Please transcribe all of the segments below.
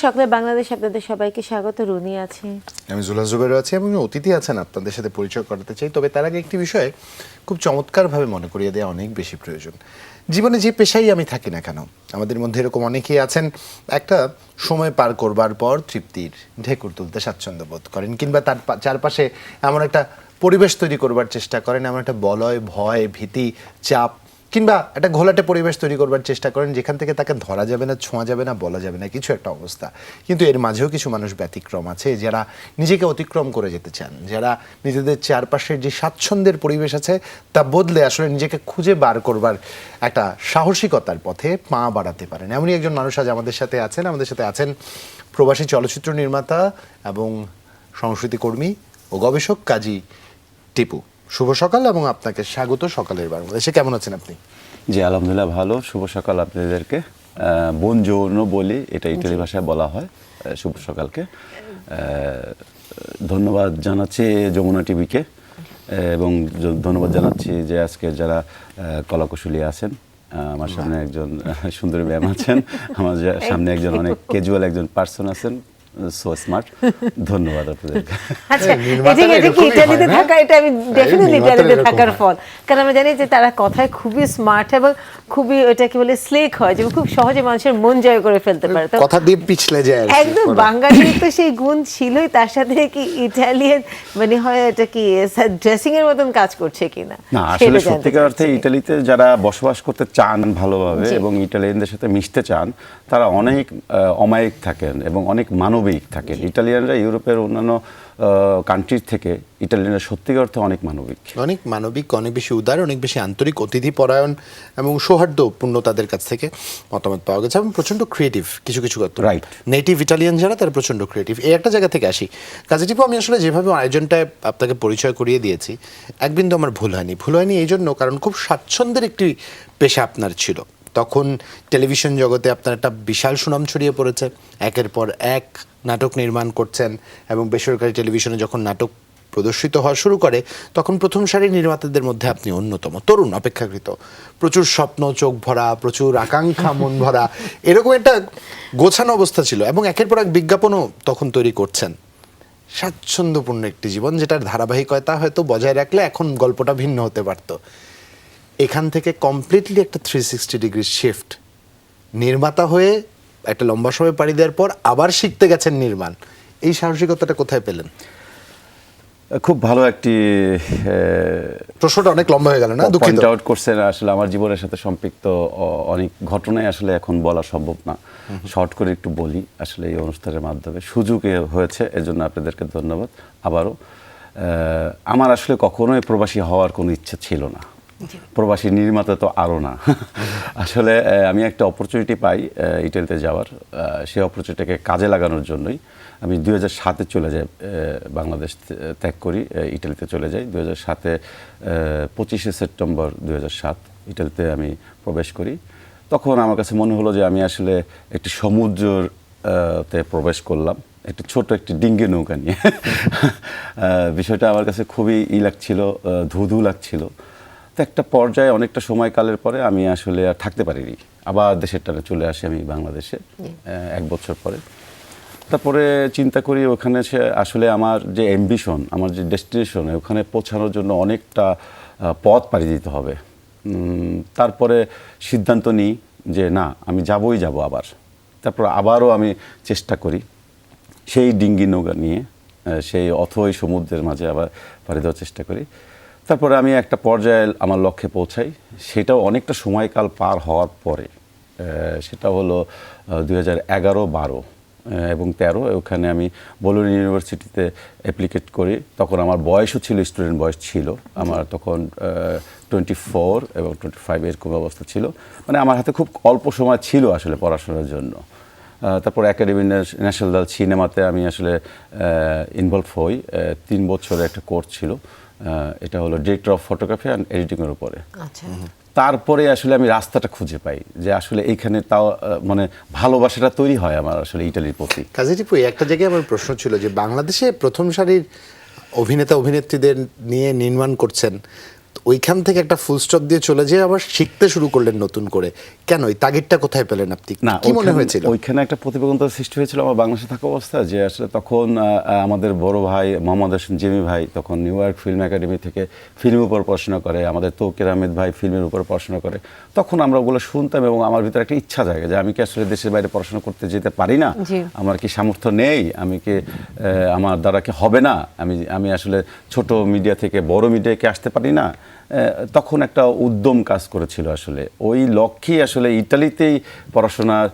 সকালে বাংলাদেশ, আপনাদের সবাইকে স্বাগত। রুনি আছে, আমি জুলা জুবের আছি এবং অতিথি আছেন আপনাদের সাথে পরিচয় করাতে চাই। তবে তার আগে একটি বিষয় খুব চমৎকারভাবে মনে করিয়ে দেওয়া অনেক বেশি প্রয়োজন। জীবনে যে পেশাই আমি থাকি না কেন, আমাদের মধ্যে এরকম অনেকেই আছেন একটা সময় পার করবার পর তৃপ্তির ঢেকুর তুলতে স্বাচ্ছন্দ্য বোধ করেন, কিংবা তার চারপাশে এমন একটা পরিবেশ তৈরি করবার চেষ্টা করেন, এমন একটা বলয়, ভয়, ভীতি, চাপ কিংবা একটা ঘোলাটে পরিবেশ তৈরি করবার চেষ্টা করেন যেখান থেকে তাকে ধরা যাবে না, ছোঁয়া যাবে না, বলা যাবে না, কিছু একটা অবস্থা। কিন্তু এর মাঝেও কিছু মানুষ ব্যতিক্রম আছে যারা নিজেকে অতিক্রম করে যেতে চান, যারা নিজেদের চারপাশের যে স্বাচ্ছন্দ্যের পরিবেশ আছে তা বদলে আসলে নিজেকে খুঁজে বার করবার একটা সাহসিকতার পথে পা বাড়াতে পারেন। এমনই একজন মানুষ আজ আমাদের সাথে আছেন প্রবাসী চলচ্চিত্র নির্মাতা এবং সংস্কৃতি কর্মী ও গবেষক কাজী টিপু। শুভ সকাল এবং আপনাকে স্বাগত সকালের বাংলাদেশে। কেমন আছেন আপনি? জি আলহামদুলিল্লাহ ভালো। শুভ সকাল আপনাদেরকে। বোন যৌন বলি, এটা ইটালি ভাষায় বলা হয় শুভ সকালকে। ধন্যবাদ জানাচ্ছি যমুনা টিভিকে এবং ধন্যবাদ জানাচ্ছি যে আজকে যারা কলাকুশলী আছেন। আমার সামনে একজন সুন্দরী ম্যাম আছেন, আমার সামনে একজন অনেক ক্যাজুয়াল একজন পার্সন আছেন, সো স্মার্ট। ধন্যবাদ আপনাদেরকে। আচ্ছা, এটা কি ইতালিতে থাকা, এটা আমি ডেফিনেটলি ইতালিতে থাকার ফল। কারণ আমরা জানি যে তারা কথায় খুবই স্মার্ট এবং খুবই ওটা কি বলে স্লেক হয়, যে খুব সহজে মানুষের মন জয় করে ফেলতে পারে। তো কথা দিয়ে পিছলে যায় একদম বাঙালির তো সেই গুণ ছিলই, তার সাথে কি ইটালিয়ান মানে হয় এটা কি ড্রেসিং এর মতন কাজ করছে কিনা না, আসলে সত্যিকার অর্থে ইটালিতে যারা বসবাস করতে চান ভালোভাবে এবং ইটালিয়ানদের সাথে মিশতে চান, তারা অনেক অমায়িক থাকেন এবং অনেক মানবিক থাকেন। ইটালিয়ানরা ইউরোপের অন্যান্য কান্ট্রির থেকে ইটালিয়ানরা সত্যিকার অর্থে অনেক মানবিক, অনেক বেশি উদার, অনেক বেশি আন্তরিক, অতিথি পরায়ণ এবং সৌহার্দ্যপূর্ণ তাদের কাছ থেকে মতামত পাওয়া গেছে এবং প্রচণ্ড ক্রিয়েটিভ কিছু করতে। রাইট, নেটিভ ইটালিয়ান যারা তারা প্রচণ্ড ক্রিয়েটিভ। এই একটা জায়গা থেকে আসি কাজী টিপু, আমি আসলে যেভাবে আয়োজনটায় আপনাকে পরিচয় করিয়ে দিয়েছি এক বিন্দু আমার ভুল হয়নি এই জন্য কারণ খুব স্বাচ্ছন্দ্যের একটি পেশা আপনার ছিল। তখন টেলিভিশন জগতে আপনার একটা বিশাল সুনাম ছড়িয়ে পড়েছে, একের পর এক নাটক নির্মাণ করছেন এবং বেসরকারি টেলিভিশনে যখন নাটক প্রদর্শিত হওয়া শুরু করে তখন প্রথম সারির নির্মাতাদের মধ্যে আপনি অন্যতম, তরুণ অপেক্ষাকৃত, প্রচুর স্বপ্ন চোখ ভরা, প্রচুর আকাঙ্ক্ষা মন ভরা, এরকম একটা গোছানো অবস্থা ছিল এবং একের পর এক বিজ্ঞাপনও তখন তৈরি করছেন। স্বাচ্ছন্দ্যপূর্ণ একটি জীবন যেটার ধারাবাহিকতা হয়তো বজায় রাখলে এখন গল্পটা ভিন্ন হতে পারত। এখান থেকে কমপ্লিটলি একটা 360 ডিগ্রি শিফট, নির্মাতা হয়ে একটা লম্বা সময় পাড়ি দেওয়ার পর আবার শিখতে গেছেন নির্মাণ। এই সাহসিকতাটা কোথায় পেলেন? খুব ভালো একটি প্রশ্নটা অনেক লম্বা হয়ে গেল না, দুঃখিত। পয়েন্ট আউট করছেন। আসলে আমার জীবনের সাথে সম্পৃক্ত অনেক ঘটনাই আসলে এখন বলা সম্ভব না, শর্ট করে একটু বলি। আসলে এই অনুষ্ঠানের মাধ্যমে সুযোগ হয়েছে, এর জন্য আপনাদেরকে ধন্যবাদ আবারও। আমার আসলে কখনোই প্রবাসী হওয়ার কোনো ইচ্ছা ছিল না, প্রবাসী নির্মাতা তো আরও না। আসলে আমি একটা অপরচুনিটি পাই ইটালিতে যাওয়ার, সেই অপরচুনিটিকে কাজে লাগানোর জন্যই আমি 2007-এ চলে যাই, বাংলাদেশ ত্যাগ করি, ইটালিতে চলে যাই। 2007-এ 25শে সেপ্টেম্বর 2007 ইটালিতে আমি প্রবেশ করি। তখন আমার কাছে মনে হলো যে আমি আসলে একটি সমুদ্রতে প্রবেশ করলাম, একটি ছোট একটি ডিঙ্গি নৌকা নিয়ে। বিষয়টা আমার কাছে খুবই লাগছিল, ধুধু লাগছিল। তো একটা পর্যায়ে অনেকটা সময়কালের পরে আমি আসলে আর থাকতে পারিনি, আবার দেশের টানে চলে আসি আমি বাংলাদেশে 1 বছর পরে। তারপরে চিন্তা করি ওখানে আসলে আমার যে অ্যাম্বিশন, আমার যে ডেস্টিনেশন, ওখানে পৌঁছানোর জন্য অনেকটা পথ পাড়ি দিতে হবে। তারপরে সিদ্ধান্ত নিই যে না, আমি যাব আবার। তারপর আবারও আমি চেষ্টা করি সেই ডিঙ্গি নৌকা নিয়ে সেই অথই সমুদ্রের মাঝে আবার পাড়ি দেওয়ার চেষ্টা করি। তারপরে আমি একটা পর্যায়ে আমার লক্ষ্যে পৌঁছাই, সেটাও অনেকটা সময়কাল পার হওয়ার পরে। সেটা হলো 2011-12 এবং 13। ওখানে আমি বোলোনি ইউনিভার্সিটিতে অ্যাপ্লিকেট করি। তখন আমার বয়সও ছিল, স্টুডেন্ট বয়স ছিল আমার তখন 24 এবং 25 এরকম অবস্থা ছিল। মানে আমার হাতে খুব অল্প সময় ছিল আসলে পড়াশোনার জন্য। তারপর একাডেমি ন্যাশনাল সিনেমাতে আমি আসলে ইনভলভ হই। 3 বছরের একটা কোর্স ছিল, এটা হলো ডিরেক্টর অফ ফটোগ্রাফি অ্যান্ড এডিটিংয়ের উপরে। তারপরে আসলে আমি রাস্তাটা খুঁজে পাই যে আসলে এইখানে তাও মানে ভালোবাসাটা তৈরি হয় আমার আসলে ইটালির প্রতি। কাজী টিপু, একটা জায়গায় আমার প্রশ্ন ছিল যে বাংলাদেশে প্রথম সারির অভিনেতা অভিনেত্রীদের নিয়ে নির্মাণ করছেন, ওইখান থেকে একটা ফুল স্টপ দিয়ে চলে যেয়ে আবার শিখতে শুরু করলেন নতুন করে, কেন এই তাগিদটা কোথায় পেলেন আপনি, না, কি মনে হয়েছিল? ওইখানে একটা প্রতিবন্ধকতা সৃষ্টি হয়েছিল আমার বাংলাদেশে থাকা অবস্থায়, যে আসলে তখন আমাদের বড় ভাই মোহাম্মদ হোসেন জিমি ভাই তখন নিউ ইয়র্ক ফিল্ম একাডেমি থেকে ফিল্মের উপর পড়াশোনা করে, আমাদের তৌকির আহমেদ ভাই ফিল্মের উপর পড়াশোনা করে। তখন আমরা ওগুলো শুনতাম এবং আমার ভিতরে একটা ইচ্ছা জাগে যে আমি কি আসলে দেশের বাইরে পড়াশোনা করতে যেতে পারি না, আমার কি সামর্থ্য নেই, আমি কি আমার দ্বারা কি হবে না, আমি আসলে ছোট মিডিয়া থেকে বড় মিডিয়াকে আসতে পারি না। তখন একটা উদ্যম কাজ করেছিল আসলে, ওই লক্ষ্যেই আসলে ইটালিতেই পড়াশোনার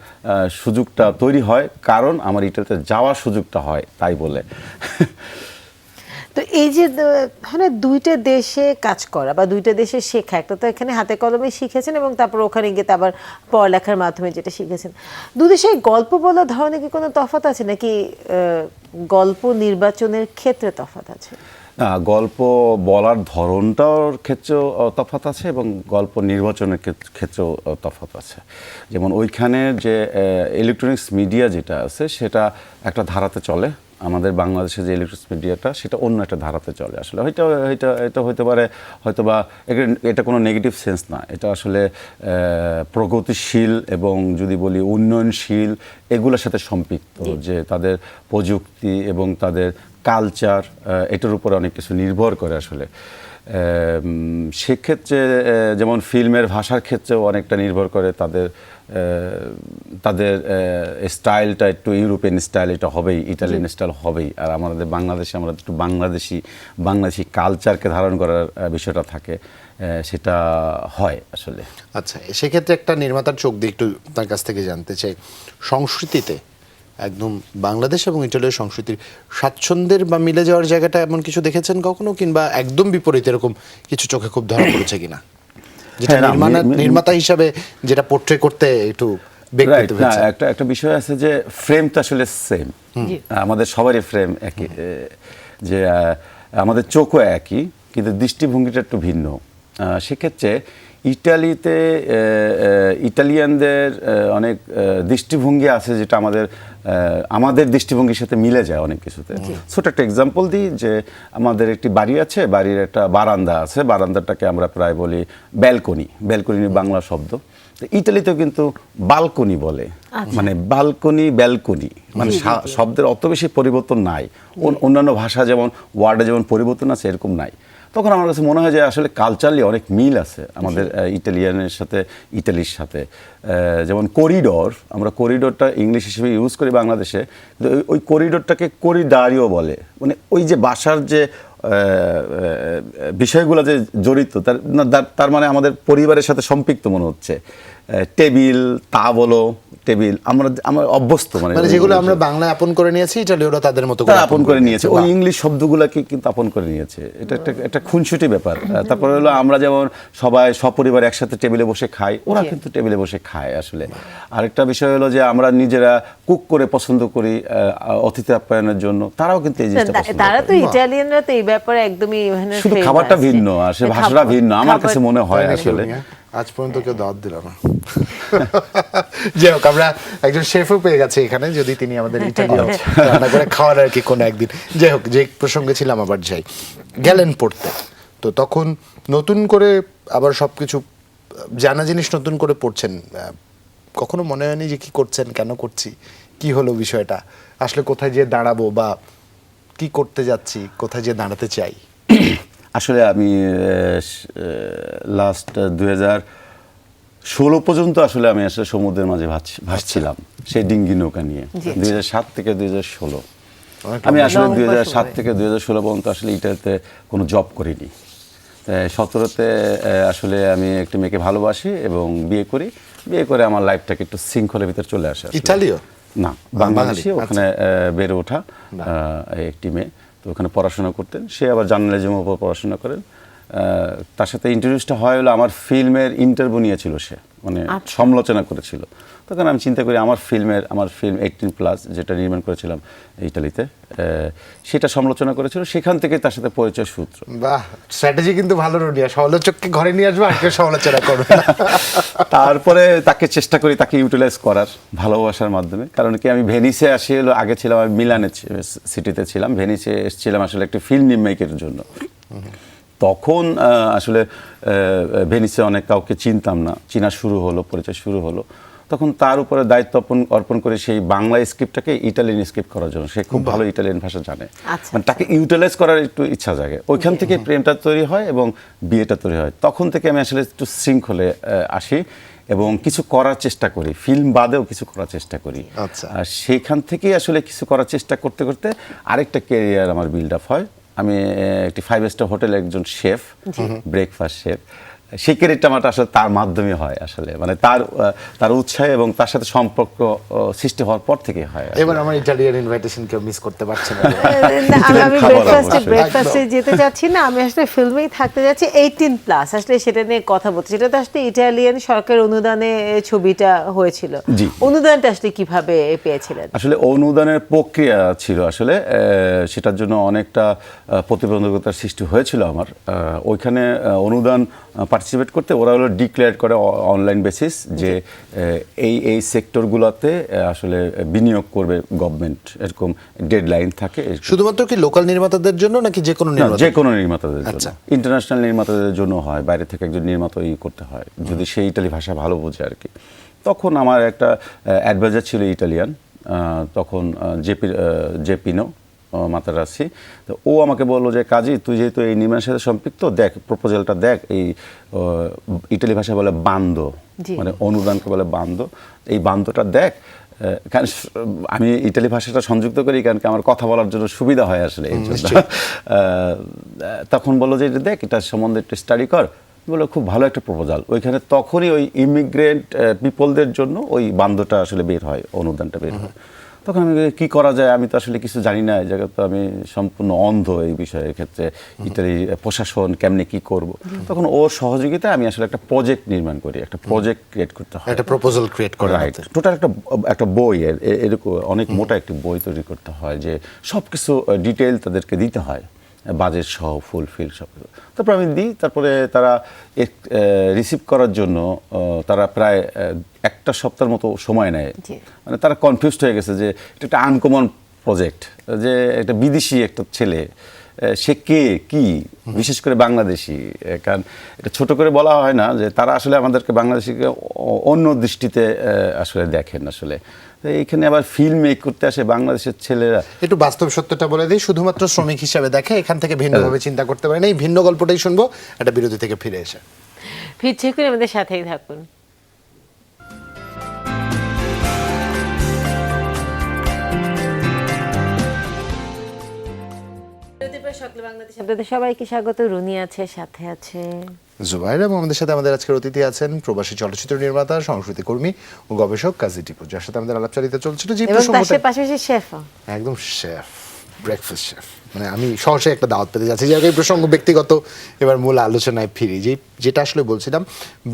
সুযোগটা তৈরি হয়, কারণ আমার ইটালিতে যাওয়ার সুযোগটা হয় তাই বলে। তো এই যে মানে দুইটা দেশে কাজ করা বা দুইটা দেশে শেখা, একটা তো এখানে হাতে কলমে শিখেছেন এবং তারপর ওখানে গিয়ে আবার পড়ালেখার মাধ্যমে যেটা শিখেছেন, দুদেশে গল্প বলার ধরনের কি কোনো তফাৎ আছে নাকি গল্প নির্বাচনের ক্ষেত্রে তফাৎ আছে? না, গল্প বলার ধরনটার ক্ষেত্রেও তফাৎ আছে এবং গল্প নির্বাচনের ক্ষেত্রেও তফাৎ আছে। যেমন ওইখানে যে ইলেকট্রনিক্স মিডিয়া যেটা আছে সেটা একটা ধারাতে চলে, আমাদের বাংলাদেশে যে ইলেকট্রনিক্স মিডিয়াটা সেটা অন্য একটা ধারাতে চলে। আসলে এটা হতে পারে হয়তোবা এটা কোনো নেগেটিভ সেন্স না, এটা আসলে প্রগতিশীল এবং যদি বলি উন্নয়নশীল এগুলোর সাথে সম্পৃক্ত, যে তাদের প্রযুক্তি এবং তাদের কালচার এটার উপরে অনেক কিছু নির্ভর করে আসলে। সেক্ষেত্রে যেমন ফিল্মের ভাষার ক্ষেত্রেও অনেকটা নির্ভর করে, তাদের স্টাইলটা একটু ইউরোপিয়ান স্টাইল এটা হবেই, ইটালিয়ান স্টাইল হবেই। আর আমাদের বাংলাদেশে আমরা একটু বাংলাদেশি কালচারকে ধারণ করার বিষয়টা থাকে, সেটা হয় আসলে। আচ্ছা, সেক্ষেত্রে একটা নির্মাতার চোখ দিয়ে একটু তার কাছ থেকে জানতে চাই, সংস্কৃতিতে একদম বাংলাদেশ এবং ইটালির সংস্কৃতির স্বাচ্ছন্দ্যের বা মিলে যাওয়ার জায়গাটা এমন কিছু দেখেছেন কখনো, কিংবা একদম বিপরীত এরকম কিছু চোখে খুব ধরা পড়েছে কিনা, যেটা নির্মাতা হিসাবে যেটা পোর্ট্রে করতে একটু ব্যক্তিগত হয়েছে? একটা বিষয় আছে যে ফ্রেম তো আসলে সেম, আমাদের সবারই ফ্রেম একই, যে আমাদের চোখও একই কিন্তু দৃষ্টিভঙ্গিটা একটু ভিন্ন। সেক্ষেত্রে ইটালিতে ইটালিয়ানদের অনেক দৃষ্টিভঙ্গি আছে যেটা আমাদের দৃষ্টিভঙ্গির সাথে মিলে যায় অনেক কিছুতে। ছোট একটা এক্সাম্পল দিই, যে আমাদের একটি বাড়ি আছে, বাড়ির একটা বারান্দা আছে, বারান্দাটাকে আমরা প্রায় বলি ব্যালকনি বাংলা শব্দ। ইটালিতেও কিন্তু বালকনি বলে, মানে ব্যালকনি, মানে শব্দের অত বেশি পরিবর্তন নাই। অন্যান্য ভাষা যেমন ওয়ার্ডে যেমন পরিবর্তন আছে এরকম নাই। তখন আমার কাছে মনে হয় যে আসলে কালচারালি অনেক মিল আছে আমাদের ইটালিয়ানের সাথে, ইটালির সাথে। যেমন করিডোর, আমরা করিডোরটা ইংলিশ হিসেবে ইউজ করি বাংলাদেশে, কিন্তু ওই করিডোরটাকে করিডারিও বলে, মানে ওই যে বাসার যে বিষয়গুলো যে জড়িত, তার মানে আমাদের পরিবারের সাথে সম্পৃক্ত মনে হচ্ছে। টেবিল, টেবিল আমরা অভ্যস্ত, মানে যেগুলো আমরা বাংলায় আপন করে নিয়েছি ইটালীয়রা তাদের মতো করে আপন করে নিয়েছে, ওই ইংলিশ শব্দগুলোকে কিন্তু আপন করে নিয়েছে। এটা একটা খুনসুটি ব্যাপার। তারপরে হলো আমরা যেমন সবাই সপরিবার একসাথে টেবিলে বসে খাই, ওরা কিন্তু টেবিলে বসে খায় আসলে। আরেকটা বিষয় হলো যে আমরা নিজেরা কুক করে পছন্দ করি অতিথি আপ্যায়নের জন্য, তারাও কিন্তু এই জিনিসটা পছন্দ করে। তারা তো ইটালিয়ানরা তো এই ব্যাপারে একদমই শুধু খাবারটা ভিন্ন, আসলে ভাষাটা ভিন্ন আমার কাছে মনে হয় আসলে। আজ পর্যন্ত কেউ দাওয়াত দিল না। যাই হোক, আমরা একজন শেফও পেয়ে গেছি এখানে, যদি তিনি আমাদের ইটালীয় রান্না করে খাওয়ার আর কি কোনো একদিন। যাই হোক, যে প্রসঙ্গে ছিলাম আবার যাই, গেলেন পড়তে, তো তখন নতুন করে আবার সবকিছু জানা জিনিস নতুন করে পড়ছেন, কখনো মনে হয়নি যে কি করছেন, কেন করছি, কি হলো বিষয়টা, আসলে কোথায় যেয়ে দাঁড়াবো বা কি করতে যাচ্ছি, কোথায় যেয়ে দাঁড়াতে চাই? আসলে আমি লাস্ট 2016 পর্যন্ত আসলে আমি সমুদ্রের মাঝে ভাসছিলাম, সেই ডিঙ্গি নৌকা নিয়ে। 2007 থেকে 2016 আমি আসলে 2007 থেকে 2016 পর্যন্ত আসলে ইটালিতে কোনো জব করিনি। 17তে আসলে আমি একটি মেয়েকে ভালোবাসি এবং বিয়ে করে আমার লাইফটাকে একটু শৃঙ্খলের ভিতরে চলে আসে। ইটালীয় না, বাংলাদেশি, ওখানে বেড়ে ওঠা একটি মেয়ে, তো ওখানে পড়াশোনা করতেন, সে আবার জার্নালিজমের উপর পড়াশোনা করেন। তার সাথে ইন্টারভিউসটা হয় হলো আমার ফিল্মের ইন্টারভিউ নিয়েছিল, সে মানে সমালোচনা করেছিল। তখন আমি চিন্তা করি আমার ফিল্ম 18+ যেটা নির্মাণ করেছিলাম ইটালিতে, সেটা সমালোচনা করেছিল, সেখান থেকে তার সাথে পরিচয় সূত্র। বাহ, স্ট্র্যাটেজি কিন্তু ভালো রুনিয়া, সমালোচককে ঘরে নিয়ে আসবে আর কেউ সমালোচনা করবে। তারপরে তাকে চেষ্টা করি তাকে ইউটিলাইজ করার ভালোবাসার মাধ্যমে। কারণ কি, আমি ভেনিসে আসি হলো, আগে ছিলাম আমি মিলানে সিটিতে ছিলাম, ভেনিসে এসেছিলাম আসলে একটি ফিল্ম মেকের জন্য। তখন আসলে ভেনিসে অনেক কাউকে চিনতাম না, চিনা শুরু হলো, পরিচয় শুরু হলো। তখন তার উপরে দায়িত্ব অর্পণ করে সেই বাংলা স্ক্রিপ্টটাকে ইটালিয়ান স্ক্রিপ্ট করার জন্য। সে খুব ভালো ইটালিয়ান ভাষা জানে, আচ্ছা, মানে তাকে ইউটিলাইজ করার একটু ইচ্ছা জাগে। ওইখান থেকে প্রেমটা তৈরি হয় এবং বিয়েটা তৈরি হয়। তখন থেকে আমি আসলে একটু শৃঙ্খলে আসি এবং কিছু করার চেষ্টা করি, ফিল্ম বাদেও কিছু করার চেষ্টা করি। আচ্ছা। আর সেইখান থেকেই আসলে কিছু করার চেষ্টা করতে করতে আরেকটা ক্যারিয়ার আমার বিল্ড আপ হয়। আমি একটি 5 স্টার হোটেলের একজন শেফ, ব্রেকফাস্ট শেফ। সেই ক্যারিয়ারটা আমার আসলে তার মাধ্যমে হয় আসলে, মানে তার উৎসাহে এবং তার সাথে সম্পর্ক সৃষ্টি হওয়ার পর থেকে হয় আসলে। এবার আমার ইটালিয়ান ইনভাইটেশন কেউ মিস করতে পারছে না। আমি খাবার ব্রেকফাস্টে যেতে যাচ্ছি না, আমি আসলে ফিল্মেই থাকতে যাচ্ছি 18+, আসলে সেটা নিয়ে কথা বলছি। সেটা তো আসলে ইটালিয়ান সরকারের অনুদানে ছবিটা হয়েছিল। জি। অনুদানটা আসলে কিভাবে পেয়েছিলেন? আসলে অনুদানের প্রক্রিয়া ছিল আসলে, সেটার জন্য অনেকটা প্রতিবন্ধকতার সৃষ্টি হয়েছিল আমার। ওইখানে অনুদান পার্টিসিপেট করতে ওরা হলো ডিক্লেয়ার করে অনলাইন বেসিস যে এই সেক্টরগুলোতে আসলে বিনিয়োগ করবে গভর্নমেন্ট, এরকম ডেডলাইন থাকে। শুধুমাত্র কি লোকাল নির্মাতাদের জন্য নাকি যে কোনো নির্মাতা? যে কোনো নির্মাতাদের জন্য, আচ্ছা। ইন্টারন্যাশনাল নির্মাতাদের জন্য হয়, বাইরে থেকে একজন নির্মাতা করতে হয় যদি সে ইটালি ভাষা ভালো বোঝে আর কি। তখন আমার একটা অ্যাডভাইজার ছিল ইটালিয়ান, তখন জেপিনো মাতারাসি। তো ও আমাকে বললো যে কাজী, তুই যেহেতু এই নির্মাণের সাথে সম্পৃক্ত, দেখ প্রপোজালটা দেখ। এই ইটালি ভাষায় বলে বান্দো, মানে অনুদানকে বলে বান্দো। এই বান্দোটা দেখ, কারণ আমি ইটালি ভাষাটা সংযুক্ত করি কারণ আমার কথা বলার জন্য সুবিধা হয় আসলে এই জন্য। তখন বললো যে দেখ, এটা সম্বন্ধে একটু স্টাডি কর। বলে খুব ভালো একটা প্রপোজাল। ওইখানে তখনই ওই ইমিগ্রেন্ট পিপলদের জন্য ওই বান্দোটা আসলে বের হয়, অনুদানটা বের হয়। তখন আমি কি করা যায়, আমি তো আসলে কিছু জানি না, এই জায়গায় তো আমি সম্পূর্ণ অন্ধ এই বিষয়ের ক্ষেত্রে, ইটালি প্রশাসন কেমনে কি করব। তখন ওর সহযোগিতায় আমি আসলে একটা প্রজেক্ট নির্মাণ করি, একটা প্রজেক্ট ক্রিয়েট করতে হয়, একটা প্রপোজাল ক্রিয়েট করা। রাইট। টোটাল একটা বই, এরকম অনেক মোটা একটি বই তৈরি করতে হয়, যে সব কিছু ডিটেইল তাদেরকে দিতে হয়, বাজেট সহ ফুলফিল সব। তারপর আমি দিই, তারপরে তারা রিসিভ করার জন্য তারা প্রায় একটা সপ্তাহের মতো সময় নেয়। মানে তারা কনফিউজড হয়ে গেছে যে এটা একটা আনকমন প্রজেক্ট, যে একটা বিদেশি একটা ছেলে, সে কে কি, বিশেষ করে বাংলাদেশি। কারণ এটা ছোট করে বলা হয় না, যে তারা আসলে আমাদেরকে বাংলাদেশিকে অন্য দৃষ্টিতে আসলে দেখেন আসলে। এইখানে আবার ফিল্ম মেক করতে আসে বাংলাদেশের ছেলেরা। একটু বাস্তব সত্যটা বলে দিই, শুধুমাত্র শ্রমিক হিসাবে দেখে, এখান থেকে ভিন্নভাবে চিন্তা করতে পারে না। এই ভিন্ন গল্পটাই শুনবো একটা বিরতি থেকে ফিরে এসে। ফিরছে করে আমাদের সাথেই থাকুন। আপনাদের সবাইকে স্বাগত। রুনি আছে, সাথে আছে জুবাইর, এবং আমাদের সাথে আমাদের আজকের অতিথি আছেন প্রবাসী চলচ্চিত্র নির্মাতা, সংস্কৃতি কর্মী ও গবেষক কাজী টিপু, যার সাথে আমাদের আলাপচারিতা চলছিল। যে এবং তার প্রসঙ্গটা পাশাপাশি শেফ, একদম শেফ, ব্রেকফাস্ট শেফ, মানে আমি সহসা একটা দাওয়াত পেতে যাচ্ছি। যাকে এই প্রসঙ্গ ব্যক্তিগত, এবার মূল আলোচনায় ফিরি। যেটা আসলে বলছিলাম,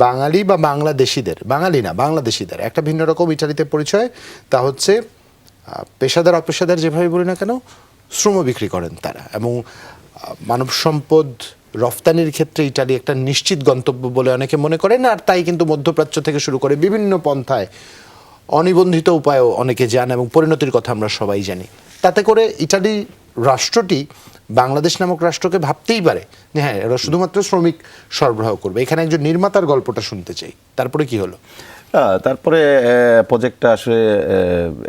বাঙালি বা বাংলাদেশিদের, বাঙালি না বাংলাদেশিদের একটা ভিন্ন রকম ইটালিতে পরিচয়। তা হচ্ছে পেশাদার অপেশাদার যেভাবে বলি না কেন, শ্রম বিক্রি করেন তারা, এবং মানব সম্পদ রফতানির ক্ষেত্রে ইটালি একটা নিশ্চিত গন্তব্য বলে অনেকে মনে করেন। আর তাই কিন্তু মধ্যপ্রাচ্য থেকে শুরু করে বিভিন্ন পন্থায় অনিবন্ধিত উপায়েও অনেকে যান, এবং পরিণতির কথা আমরা সবাই জানি। তাতে করে ইটালি রাষ্ট্রটি বাংলাদেশ নামক রাষ্ট্রকে ভাবতেই পারে যে হ্যাঁ, এরা শুধুমাত্র শ্রমিক সরবরাহ করবে। এখানে একজন নির্মাতার গল্পটা শুনতে চাই। তারপরে কি হলো? তারপরে প্রজেক্টটা আসলে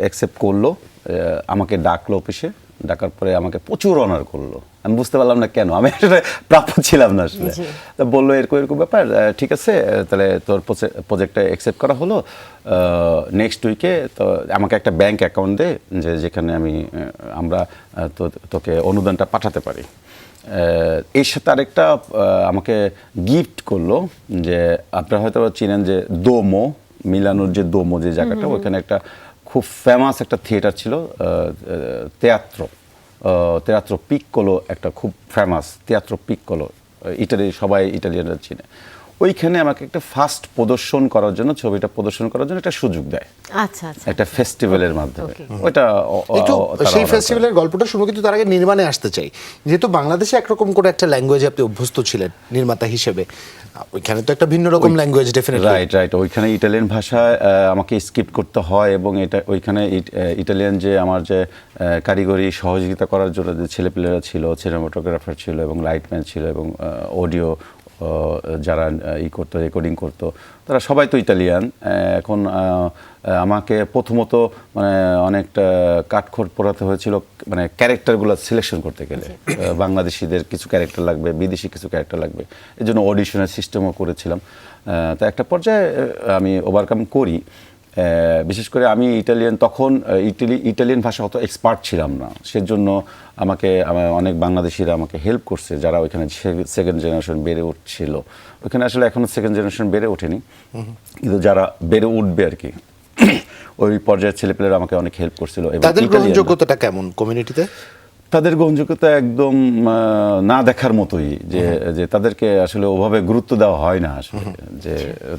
অ্যাকসেপ্ট করলো, আমাকে ডাকলো অফিসে। ডাকার পরে আমাকে প্রচুর অনার করলো। আমি বুঝতে পারলাম না কেন, আমি আসলে প্রাপ্য ছিলাম না আসলে। তা বললো এরকম এরকম ব্যাপার, ঠিক আছে তাহলে তোর প্রজেক্টটা অ্যাকসেপ্ট করা হলো, নেক্সট উইকে তো আমাকে একটা ব্যাংক অ্যাকাউন্ট দে, যেখানে আমরা তোকে অনুদানটা পাঠাতে পারি। এর সাথে আরেকটা আমাকে গিফট করলো, যে আপনারা হয়তো চিনেন যে দোমো, মিলানোর যে দোমো যে জায়গাটা, ওইখানে একটা খুব ফেমাস একটা থিয়েটার ছিল, তেয়াত্রো পিক্কোলো, একটা খুব ফেমাস তেয়াত্রো পিক্কোলো, সবাই ইটালিয়ানরা চিনে। ওইখানে আমাকে একটা ফার্স্ট প্রদর্শন করার জন্য, ছবিটা প্রদর্শন করার জন্য একটা সুযোগ দেয় আচ্ছা আচ্ছা একটা ফেস্টিভ্যালের মাধ্যমে। Okay. ওইটা একটু তারা সেই order ফেস্টিভ্যালের গল্পটা শুনবো, কিন্তু তার আগে নির্মাণে আসতে চাই। যেহেতু বাংলাদেশে একরকম করে একটা ল্যাঙ্গুয়েজে আপনি অভ্যস্ত ছিলেন নির্মাতা হিসেবে, ওইখানে তো একটা ভিন্ন রকম ল্যাঙ্গুয়েজ ডেফিনেটলি। রাইট ওইখানে ইটালিয়ান ভাষায় আমাকে স্ক্রিপ্ট করতে হয়, এবং এটা ওইখানে ইটালিয়ান যে আমার যে কারিগরি সহযোগিতা করার জন্য যে ছেলেপেলেরা ছিল, সিনেমাটোগ্রাফার ছিল এবং লাইটম্যান ছিল এবং অডিও যারা করতো, রেকর্ডিং করতো, তারা সবাই তো ইটালিয়ান। এখন আমাকে প্রথমত মানে অনেকটা কাঠখড় পোড়াতে হয়েছিল, মানে ক্যারেক্টারগুলো সিলেকশন করতে গেলে বাংলাদেশিদের কিছু ক্যারেক্টার লাগবে, বিদেশি কিছু ক্যারেক্টার লাগবে, এই জন্য অডিশনের সিস্টেমও করেছিলাম। তো একটা পর্যায়ে আমি ওভারকাম করি। বিশেষ করে আমি তখন ইটালিয়ান ভাষা অত এক্সপার্ট ছিলাম না, সেজন্য আমাকে অনেক বাংলাদেশিরা আমাকে হেল্প করছে, যারা ওইখানে সেকেন্ড জেনারেশন বেড়ে উঠছিল। ওইখানে আসলে এখনও সেকেন্ড জেনারেশন বেড়ে ওঠেনি, কিন্তু যারা বেড়ে উঠবে আর কি, ওই পর্যায়ের ছেলেপেলেরা আমাকে অনেক হেল্প করছিল। তাদের গ্রহণযোগ্যতাটা কেমন কমিউনিটিতে? তাদের গ্রহণযোগ্যতা একদম না দেখার মতোই, যে তাদেরকে আসলে ওভাবে গুরুত্ব দেওয়া হয় না আসলে, যে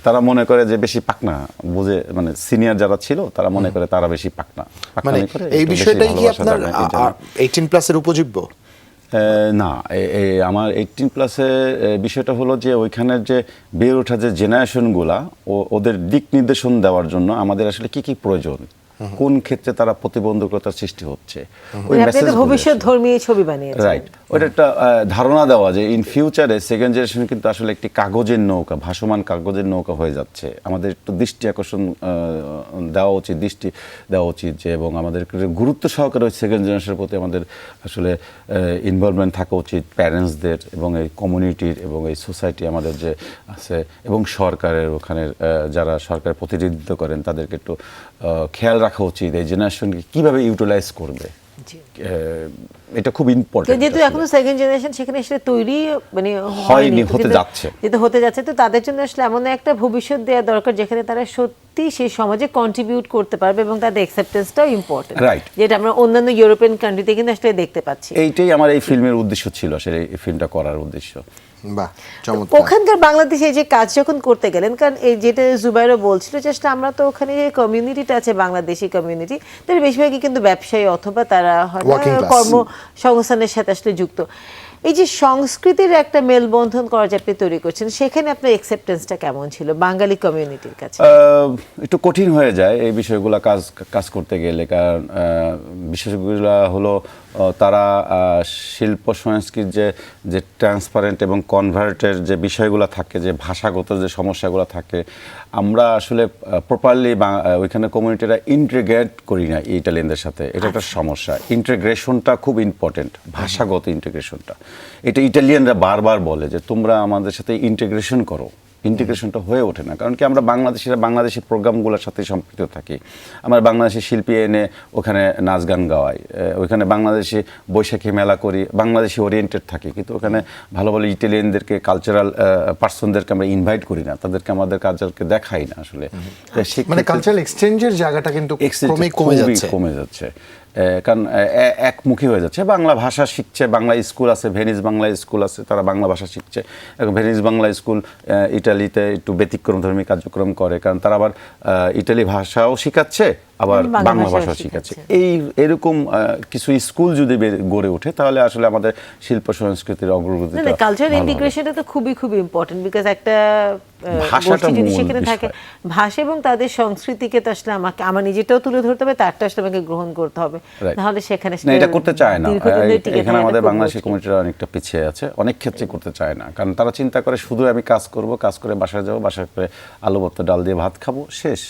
তারা মনে করে যে বেশি পাকনা বুঝে, মানে সিনিয়র যারা ছিল তারা মনে করে তারা বেশি পাকনা। মানে এই বিষয়টাই কি আপনার 18+ এর উপযোগ্য? না, আমার 18+-এর বিষয়টা হলো যে ওইখানের যে বেড়ে ওঠা যে জেনারেশনগুলা, ওদের দিক নির্দেশন দেওয়ার জন্য আমাদের আসলে কি কি প্রয়োজন, কোন ক্ষেত্রে তারা প্রতিবন্ধকতার সৃষ্টি হচ্ছে, ওই মেসেজ ভবিষ্যৎ ধর্মী ছবি বানিয়েছে। রাইট, ওইটা একটা ধারণা দেওয়া যে ইন ফিউচারে সেকেন্ড জেনারেশন কিন্তু আসলে একটি কাগজের নৌকা, ভাসমান কাগজের নৌকা হয়ে যাচ্ছে। আমাদের একটু দৃষ্টি আকর্ষণ দৃষ্টি দেওয়া উচিত যে, এবং আমাদের গুরুত্ব সহকারে ওই সেকেন্ড জেনারেশনের প্রতি আমাদের আসলে ইনভলভমেন্ট থাকা উচিত, প্যারেন্টসদের এবং এই কমিউনিটির এবং এই সোসাইটি আমাদের যে আছে, এবং সরকারের ওখানে যারা সরকারের প্রতিনিধিত্ব করেন তাদেরকে একটু খেয়াল রাখা উচিত এই জেনারেশনকে কীভাবে ইউটিলাইজ করবে। এটা খুব ইম্পর্টেন্ট, যেহেতু এখনো সেকেন্ড জেনারেশন সেখানে আসলে তৈরি মানে হয়নি, হতে যাচ্ছে, যেহেতু হতে যাচ্ছে, তো তাদের জন্য আসলে এমন একটা ভবিষ্যৎ দেওয়া দরকার যেখানে তারা সত্যি সেই সমাজে কন্ট্রিবিউট করতে পারবে, এবং তাদের অ্যাকসেপ্টেন্সটাও ইম্পর্টেন্ট, রাইট, যেটা আমরা অন্যান্য ইউরোপিয়ান কান্ট্রিতে কিন্তু আসলে দেখতে পাচ্ছি। এইটাই আমার এই ফিল্মের উদ্দেশ্য ছিল, আসলে এই ফিল্মটা করার উদ্দেশ্য। বাহ, চমৎকার। ওখানকার বাংলাদেশে এই যে কাজ যখন করতে গেলেন, কারণ এই যেটা জুবাইরও বলছিল যে আসলে আমরা তো ওখানে যে কমিউনিটিটা আছে, বাংলাদেশি কমিউনিটি, তাদের বেশিরভাগই কিন্তু ব্যবসায়ী অথবা তারা Working class। কর্মসংস্থানের সাথে আসলে যুক্ত। এই যে সংস্কৃতির একটা মেলবন্ধন করা যে আপনি তৈরি করছেন, সেখানে আপনার অ্যাকসেপ্টেন্সটা কেমন ছিল বাঙালি কমিউনিটির কাছে? একটু কঠিন হয়ে যায় এই বিষয়গুলো কাজ করতে গেলে, কারণ বিষয়গুলো হলো তারা শিল্প সংস্কৃতির যে ট্রান্সপারেন্ট এবং কনভার্টের যে বিষয়গুলো থাকে, যে ভাষাগত যে সমস্যাগুলো থাকে, আমরা আসলে প্রপারলি ওইখানে কমিউনিটিরা ইন্টিগ্রেট করি না ইটালিয়ানদের সাথে। এটা একটা সমস্যা। ইন্টিগ্রেশনটা খুব ইম্পর্টেন্ট, ভাষাগত ইন্টিগ্রেশনটা। এটা ইটালিয়ানরা বারবার বলে যে তোমরা আমাদের সাথে ইন্টিগ্রেশন করো, ইন্টিগ্রেশনটা হয়ে ওঠে না। কারণ কি, আমরা বাংলাদেশিরা বাংলাদেশি প্রোগ্রামগুলোর সাথে সম্পৃক্ত থাকি, আমরা বাংলাদেশি শিল্পী এনে ওখানে নাচ গান গাওয়াই, ওইখানে বাংলাদেশি বৈশাখী মেলা করি, বাংলাদেশি ওরিয়েন্টেড থাকি, কিন্তু ওখানে ভালো ভালো ইটালিয়ানদেরকে, কালচারাল পার্সনদেরকে আমরা ইনভাইট করি না, তাদেরকে আমাদের কালচারকে দেখাই না আসলে। মানে কালচারাল এক্সচেঞ্জের জায়গাটা কিন্তু ক্রমেই কমে যাচ্ছে, কারণ একমুখী হয়ে যাচ্ছে। বাংলা ভাষা শিখছে, বাংলা স্কুল আছে, ভেনিস বাংলা স্কুল আছে, তারা বাংলা ভাষা শিখছে। এখন ভেনিস বাংলা স্কুল ইটালিতে একটু ব্যতিক্রমধর্মী কার্যক্রম করে, কারণ তারা আবার ইটালি ভাষাও শিখাচ্ছে, আবার বাংলা ভাষাও শিখাচ্ছে। এরকম কিছু স্কুল যদি গড়ে ওঠে, তাহলে আসলে আমাদের শিল্প সংস্কৃতির অগ্রগতি, কালচারাল ইন্টিগ্রেশনটা তো খুবই খুবই ইম্পর্টেন্ট, বিকজ একটা ভাষাটা যদি সেখানে থাকে, ভাষা এবং তাদের সংস্কৃতিকে তো আসলে আমার নিজেরটাও তুলে ধরতে হবে, তারটা আসলে আমাকে গ্রহণ করতে হবে, তাহলে সেখানে এটা করতে চায় না। এখানে আমাদের বাংলাদেশি কমিউনিটিরা অনেকটা পিছিয়ে আছে, অনেক ক্ষেত্রে করতে চায় না, কারণ তারা চিন্তা করে শুধু আমি কাজ করব, কাজ করে বাসায় যাবো, বাসায় করে আলু ভর্তা ডাল দিয়ে ভাত খাবো, শেষ।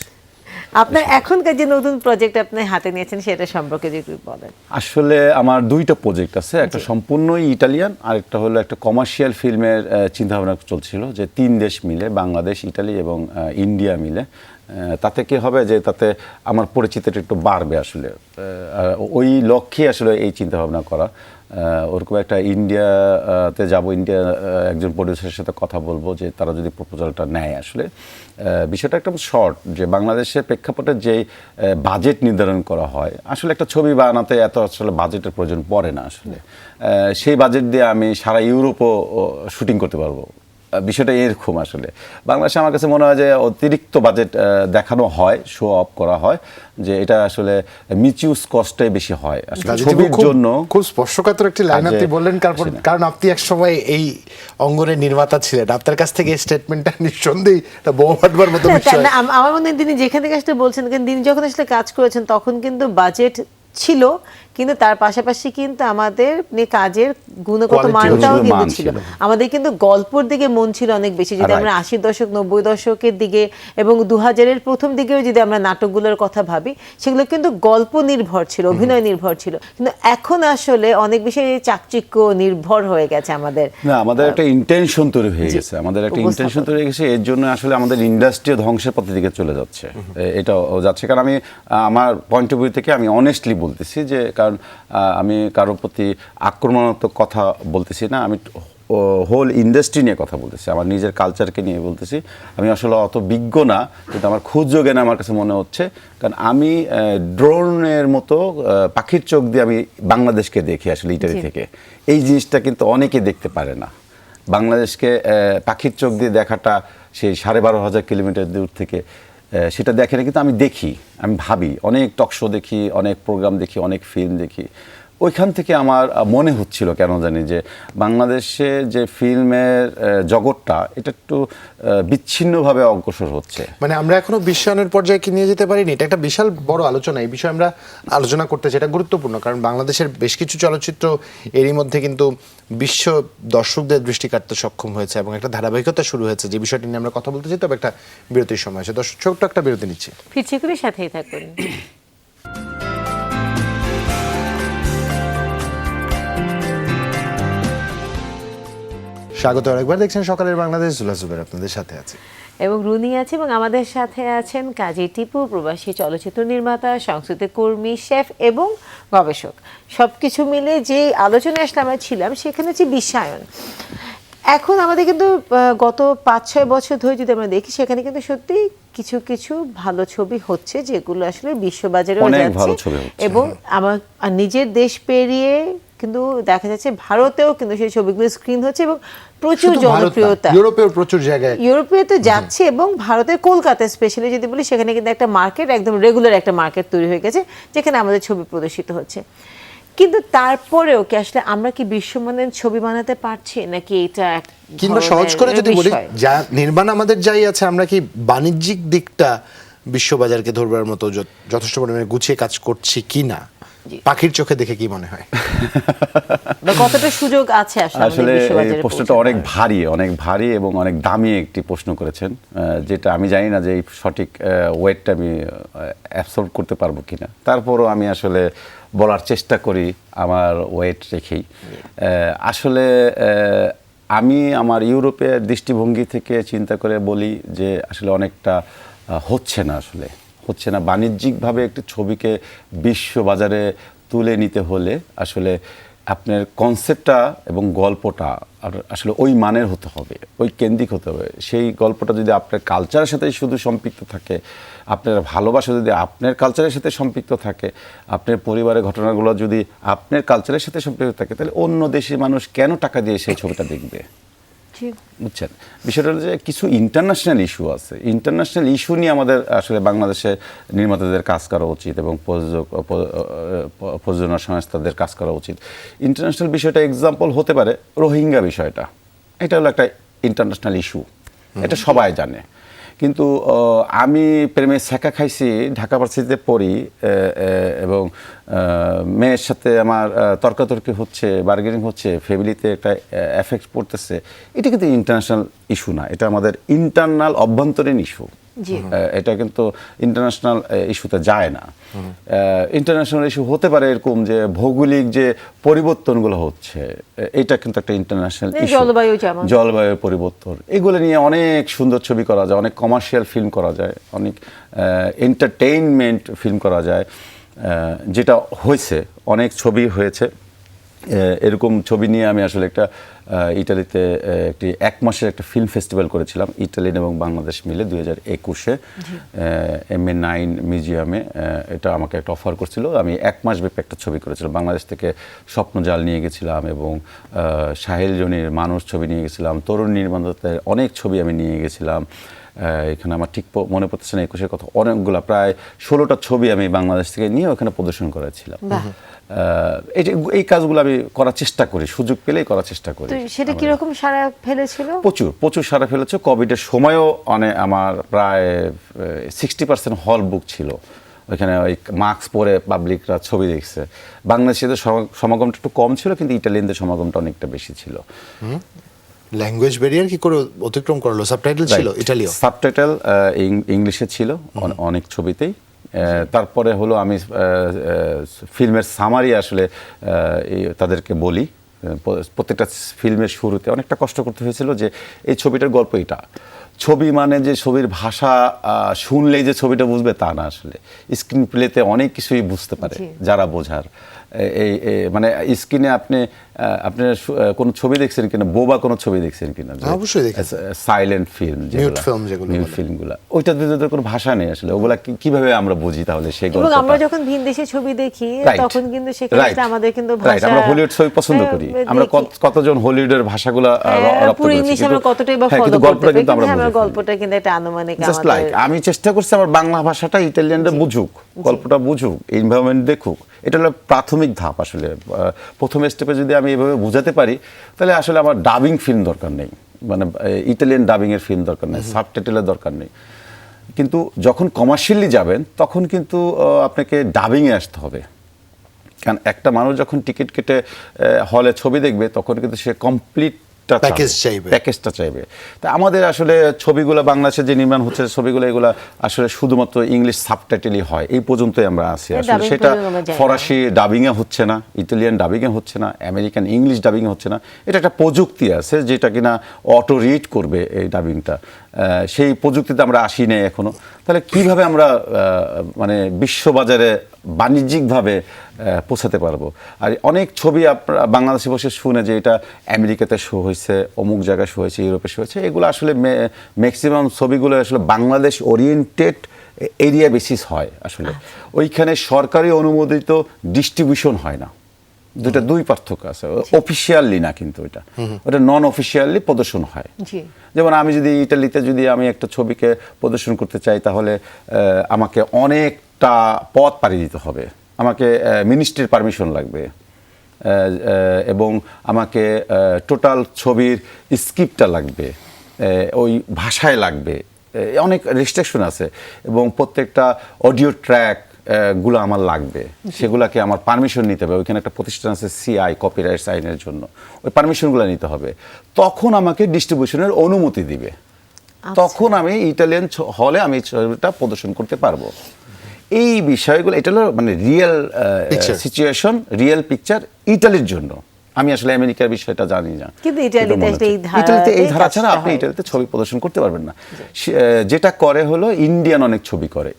আপনার এখনকার যে নতুন প্রজেক্ট আপনি হাতে নিয়েছেন, সেটা সম্পর্কে যদি বলেন। আসলে আমার দুইটা প্রজেক্ট আছে, একটা সম্পূর্ণই ইটালিয়ান, আর একটা হলো একটা কমার্শিয়াল ফিল্মের চিন্তাভাবনা চলছিল, যে 3 দেশ মিলে, বাংলাদেশ, ইটালি এবং ইন্ডিয়া মিলে, তাতে কি হবে যে তাতে আমার পরিচিতিটা একটু বাড়বে আসলে, ওই লক্ষ্যে আসলে এই চিন্তাভাবনা করা। ওরকম একটা ইন্ডিয়াতে যাব, ইন্ডিয়া একজন প্রডিউসারের সাথে কথা বলবো যে তারা যদি প্রপোজালটা নেয়। আসলে বিষয়টা একদম শর্ট, যে বাংলাদেশের প্রেক্ষাপটে যেই বাজেট নির্ধারণ করা হয়, আসলে একটা ছবি বানাতে এত আসলে বাজেটের প্রয়োজন পড়ে না আসলে। সেই বাজেট দিয়ে আমি সারা ইউরোপও শুটিং করতে পারবো, বিষয়টা এরকম আসলে বাংলাদেশে আমার কাছে মনে হয় যে অতিরিক্ত বাজেট দেখানো হয়, শো অফ করা হয়, যে এটা আসলে মিসইউজ কস্টে বেশি হয় আসলে ছবির জন্য। খুব স্পর্শকাতর একটি লাইন কাজে আপনি বললেন, কারণ আপনি এক সময় এই অঙ্গনের নির্মাতা ছিলেন। আপনার কাছ থেকে এই স্টেটমেন্টটা নিঃসন্দেহে একটা বোমা ফাটবার মতো বিষয়। না, আমার মনে হয় তিনি যেখান থেকে আসলে বলছেন, কিন্তু তিনি যখন আসলে কাজ করেছেন তখন কিন্তু বাজেট ছিল, কিন্তু তার পাশাপাশি কিন্তু আমাদের কাজের গুণগত Quality মানটাও মান কিন্তু ছিল। ছিল। আমাদের কিন্তু গল্পের দিকে মন ছিল অনেক বেশি। যদি আমরা 80 দশক 90 দশকের দিকে এবং 2000-এর প্রথম দিকেও যদি আমরা নাটকগুলোর কথা ভাবি, সেগুলো কিন্তু গল্প নির্ভর ছিল, অভিনয় নির্ভর ছিল। কিন্তু এখন আসলে অনেক বেশি চাকচিক্য নির্ভর হয়ে গেছে আমাদের। না, আমাদের একটা ইন্টেনশন তৈরি হয়ে গেছে, আমাদের একটা উপস্থাপন। ইন্টেনশন তৈরি হয়ে গেছে, এর জন্য আসলে আমাদের ইন্ডাস্ট্রি ধ্বংসের পথের দিকে চলে যাচ্ছে। এটা যাচ্ছে, কারণ আমি আমার পয়েন্ট অফ ভিউ থেকে আমি অনেস্টলি বলতেছি যে, কারণ আমি কারোর প্রতি আক্রমণাত্মক কথা বলতেছি না, আমি হোল ইন্ডাস্ট্রি নিয়ে কথা বলতেছি, আমার নিজের কালচারকে নিয়ে বলতেছি। আমি আসলে অত বিজ্ঞ না, কিন্তু আমার ক্ষুদ্র জ্ঞান আমার কাছে মনে হচ্ছে, কারণ আমি ড্রোনের মতো পাখির চোখ দিয়ে আমি বাংলাদেশকে দেখি আসলে ইটালি থেকে। এই জিনিসটা কিন্তু অনেকে দেখতে পারে না। বাংলাদেশকে পাখির চোখ দিয়ে দেখাটা সেই 12,500 কিলোমিটার দূর থেকে সেটা দেখে না, কিন্তু আমি দেখি, আমি ভাবি, অনেক টক শো দেখি, অনেক প্রোগ্রাম দেখি, অনেক ফিল্ম দেখি। ওইখান থেকে আমার মনে হচ্ছিল কেন জানি যে বাংলাদেশে যে ফিল্মের জগৎটা এটা একটু বিচ্ছিন্নভাবে অগ্রসর হচ্ছে। মানে আমরা এখনো বিশ্বায়নের পর্যায়ে কি নিয়ে যেতে পারিনি? এটা একটা বিশাল বড় আলোচনা, এই বিষয়ে আমরা আলোচনা করতে চাই। এটা গুরুত্বপূর্ণ, কারণ বাংলাদেশের বেশ কিছু চলচ্চিত্র এরই মধ্যে কিন্তু বিশ্ব দর্শকদের দৃষ্টি কাটতে সক্ষম হয়েছে এবং একটা ধারাবাহিকতা শুরু হয়েছে, যে বিষয়টি নিয়ে আমরা কথা বলতে চাই। তবে একটা বিরতির সময় আছে, দর্শক ছোট্ট একটা বিরতি নিচ্ছি, ফিরছি করে সাথেই থাকুন। স্বাগত আরেকবার, দেখছেন সকালের বাংলাদেশ, জুলা জুবের আপনাদের সাথে আছে এবং রুনি আছে, এবং আমাদের সাথে আছেন কাজী টিপু, প্রবাসী চলচ্চিত্র নির্মাতা, সংস্কৃতি কর্মী, শেফ এবং গবেষক। সবকিছু মিলে যে আলোচনায় আসলে আমরা ছিলাম, সেখানে হচ্ছে বিশ্বায়ন। এখন আমাদের কিন্তু গত 5-6 বছর ধরে যদি আমরা দেখি, সেখানে কিন্তু সত্যি কিছু কিছু ভালো ছবি হচ্ছে, যেগুলো আসলে বিশ্ববাজারেও অনেক যাচ্ছে ভালো ছবি হচ্ছে। এবং আমার নিজের দেশ পেরিয়ে কিন্তু দেখা যাচ্ছে ভারতেও কিন্তু সেই ছবিগুলো স্ক্রিন হচ্ছে এবং প্রচুর শুধু ভারত না, জনপ্রিয়তা। ইউরোপেও প্রচুর জায়গায়, ইউরোপে তো যাচ্ছে, এবং ভারতের কলকাতা স্পেশালি যদি বলি, সেখানে কিন্তু একটা মার্কেট, একদম রেগুলার একটা মার্কেট তৈরি হয়ে গেছে, যেখানে আমাদের ছবি প্রদর্শিত হচ্ছে। কিন্তু তারপরেও কি আসলে আমরা কি বিশ্বমানের ছবি বানাতে পারছি, নাকি এটা এক কিংবা ধরনের সহজ করে যদি বলি, বিষয়? যা নির্মাণ আমাদের যাই আছে, আমরা কি বাণিজ্যিক দিকটা বিশ্ববাজারকে ধরবার মতো যথেষ্ট পরিমাণে গুছিয়ে কাজ করছি কিনা? পাখির চোখে দেখে কি মনে হয়? বা কতটা সুযোগ আছে আসলে আমাদের আসলে এই বিশ্ববাজারে প্রশ্নটা পৌঁছানোর? অনেক ভারী এবং অনেক দামি একটি প্রশ্ন করেছেন, যেটা আমি জানি না যে এই সঠিক ওয়েটটা আমি অ্যাবসর্ব করতে পারবো কিনা। তারপরও আমি আসলে বলার চেষ্টা করি আমার ওয়েট রেখেই। আসলে আমি আমার ইউরোপের দৃষ্টিভঙ্গি থেকে চিন্তা করে বলি যে আসলে অনেকটা হচ্ছে না বাণিজ্যিকভাবে একটি ছবিকে বিশ্ববাজারে তুলে নিতে হলে আসলে আপনার কনসেপ্টটা এবং গল্পটা আসলে ওই মানের হতে হবে, ওই কেন্দ্রিক হতে হবে। সেই গল্পটা যদি আপনার কালচারের সাথে শুধু সম্পৃক্ত থাকে, আপনার ভালোবাসা যদি আপনার কালচারের সাথে সম্পৃক্ত থাকে, আপনার পরিবারের ঘটনাগুলো যদি আপনার কালচারের সাথে সম্পৃক্ত থাকে, তাহলে অন্য দেশের মানুষ কেন টাকা দিয়ে সেই ছবিটা দেখবে? বুঝছেন, বিষয়টা হলো যে কিছু ইন্টারন্যাশনাল ইস্যু আছে। ইন্টারন্যাশনাল ইস্যু নিয়ে আমাদের আসলে বাংলাদেশে নির্মাতাদের কাজ করা উচিত এবং প্রযোজনা সংস্থাদের কাজ করা উচিত। ইন্টারন্যাশনাল বিষয়টা এক্সাম্পল হতে পারে রোহিঙ্গা বিষয়টা, এটা হলো একটা ইন্টারন্যাশনাল ইস্যু, এটা সবাই জানে। কিন্তু আমি প্রেমে ছেঁকা খাইছি, ঢাকা ভার্সিটিতে পড়ি এবং মেয়ের সাথে আমার তর্কাতর্কি হচ্ছে, বার্গেনিং হচ্ছে, ফ্যামিলিতে একটা এফেক্ট পড়তেছে, এটা কিন্তু ইন্টারন্যাশনাল ইস্যু না, এটা আমাদের ইন্টারনাল অভ্যন্তরীণ ইস্যু। এটা কিন্তু ইন্টারন্যাশনাল ইস্যুতে যায় না। ইন্টারন্যাশনাল ইস্যু হতে পারে এরকম যে ভৌগোলিক যে পরিবর্তনগুলো হচ্ছে, এটা কিন্তু একটা ইন্টারন্যাশনাল ইস্যু। জলবায়ুর পরিবর্তন, এগুলো নিয়ে অনেক সুন্দর ছবি করা যায়, অনেক কমার্শিয়াল ফিল্ম করা যায়, অনেক এন্টারটেইনমেন্ট ফিল্ম করা যায়, যেটা হয়েছে, অনেক ছবি হয়েছে। এরকম ছবি নিয়ে আমি আসলে একটা ইটালিতে একটি 1 মাসের একটা ফিল্ম ফেস্টিভ্যাল করেছিলাম, ইটালিয়ান এবং বাংলাদেশ মিলে 2021-এ MA9 মিউজিয়ামে। এটা আমাকে একটা অফার করছিল, আমি 1 মাস ব্যাপী একটা ছবি করেছিলাম। বাংলাদেশ থেকে স্বপ্নজাল নিয়ে গেছিলাম এবং সাহেল জনির মানুষ ছবি নিয়ে গেছিলাম, তরুণ নির্মাণের অনেক ছবি আমি নিয়ে গেছিলাম। এখানে আমার ঠিক মনে পড়তেছে না 21-এর কথা, অনেকগুলো প্রায় 16টা ছবি আমি বাংলাদেশ থেকে নিয়ে ওখানে প্রদর্শন করেছিলাম। এই কাজগুলো আমি করার চেষ্টা করি, সুযোগ পেলেই করার চেষ্টা করি। তো সেটা কিরকম সাড়া ফেলেছিল? প্রচুর সারা ফেলেছে। কোভিডের সময়ও আমার প্রায় 60% হল বুক ছিল, ওইখানে ওই মাস্ক পরে পাবলিকরা ছবি দেখছে। বাংলাদেশিদের সমাগমটা একটু কম ছিল, কিন্তু ইটালিয়ানদের সমাগমটা অনেকটা বেশি ছিল। ল্যাঙ্গুয়েজ ব্যারিয়ার কি করে অতিক্রম করলো? সাবটাইটেল ছিল ইটালীয়? সাবটাইটেল ইংলিশে ছিল অনেক ছবিতেই। তারপরে হলো আমি ফিল্মের সামারি আসলে তাদেরকে বলি, প্রত্যেকটা ফিল্মের শুরুতে অনেকটা কষ্ট করতে হয়েছিল যে এই ছবিটার গল্প এটা। ছবি মানে যে ছবির ভাষা শুনলেই যে ছবিটা বুঝবে তা না, আসলে স্ক্রিন প্লেতে অনেক কিছুই বুঝতে পারে যারা বোঝার। এই মানে স্ক্রিনে আপনি কোনো ছবি দেখছেন কিনা, বোবা কোনো ছবি দেখছেন কিনা? অবশ্যই দেখেছি। সাইলেন্ট ফিল্ম, মিউট ফিল্মগুলো, ওইটার ভিতরে কোনো ভাষা নেই আসলে। ওগুলা কিভাবে আমরা বুঝি তাহলে সেই গল্পটা? এবং আমরা যখন ভিন দেশে ছবি দেখি তখন কিন্তু সেক্ষেত্রে আমাদের কিন্তু ভাষা, আমরা হলিউড ছবি পছন্দ করি, আমরা কতজন হলিউডের ভাষাগুলো রপ্ত পুরো ইংলিশ আমরা কতটাই বা ফলো করতে পারি, কিন্তু আমরা গল্পটা কিন্তু একটা আনুমানিক আমাদের। আমি চেষ্টা করছি আমার বাংলা ভাষাটা ইটালিয়ানরা বুঝুক, গল্পটা বুঝুক, এনভায়রনমেন্ট দেখুক। এটা হলো প্রাথমিক ধাপ আসলে। প্রথম স্টেপে যদি আমি এভাবে বুঝাতে পারি তাহলে আসলে আমার ডাবিং ফিল্ম দরকার নেই, মানে ইটালিয়ান ডাবিং এর ফিল্ম দরকার নেই, সাবটাইটেলের দরকার নেই। কিন্তু যখন কমার্শিয়ালি যাবেন তখন কিন্তু আপনাকে ডাবিংয়ে আসতে হবে। কারণ একটা মানুষ যখন টিকিট কেটে হলে ছবি দেখবে তখন কিন্তু সে কমপ্লিট প্যাকেজটা চাইবে। তা আমাদের আসলে ছবিগুলো বাংলাদেশে যে নির্মাণ হচ্ছে ছবিগুলো, এগুলো আসলে শুধুমাত্র ইংলিশ সাবটাইটেলই হয়, এই পর্যন্তই আমরা আছি। আসলে সেটা ফরাসি ডাবিংয়ে হচ্ছে না, ইটালিয়ান ডাবিংয়ে হচ্ছে না, আমেরিকান ইংলিশ ডাবিংয়ে হচ্ছে না। এটা একটা প্রযুক্তি আছে যেটা কিনা অটো রিড করবে এই ডাবিংটা, সেই প্রযুক্তিতে আমরা আসি নাই এখনো। তাহলে কিভাবে আমরা মানে বিশ্ববাজারে বাণিজ্যিকভাবে পৌঁছাতে পারবো? আর অনেক ছবি আপনারা বাংলাদেশে বসে শুনে যে এটা আমেরিকাতে শো হয়েছে, অমুক জায়গায় শো হয়েছে, ইউরোপে শো হয়েছে, এগুলো আসলে ম্যাক্সিমাম ছবিগুলো আসলে বাংলাদেশ ওরিয়েন্টেড এরিয়া বেসিস হয় আসলে। ওইখানে সরকারি অনুমোদিত ডিস্ট্রিবিউশন হয় না, দুই পার্থক্য আছে। অফিসিয়ালি না, কিন্তু ওটা নন অফিসিয়ালি প্রদর্শন হয়। যেমন আমি যদি ইটালিতে যদি আমি একটা ছবিকে প্রদর্শন করতে চাই তাহলে আমাকে অনেকটা পথ পাড়ি দিতে হবে, আমাকে মিনিস্ট্রির পারমিশন লাগবে এবং আমাকে টোটাল ছবির স্ক্রিপ্টটা লাগবে, ওই ভাষায় লাগবে, অনেক রেস্ট্রিকশন আছে এবং প্রত্যেকটা অডিও ট্র্যাক গুলো আমার লাগবে, সেগুলোকে আমার পারমিশন নিতে হবে। ওইখানে একটা প্রতিষ্ঠান আছে CI, কপিরাইট আইনের জন্য, ওই পারমিশনগুলো নিতে হবে। তখন আমাকে ডিস্ট্রিবিউশনের অনুমতি দিবে, তখন আমি ইটালিয়ান হলে আমি ছবিটা প্রদর্শন করতে পারবো। এই বিষয়গুলো, এটা হলো মানে রিয়েল সিচুয়েশন, রিয়েল পিকচার ইটালির জন্য। আমি আসলে আমেরিকার বিষয়টা জানি না, কিন্তু ইটালিতে এই ধারা ছাড়া আপনি ইটালিতে ছবি প্রদর্শন করতে পারবেন না। যেটা করে হলো ইন্ডিয়ান অনেক ছবি করে,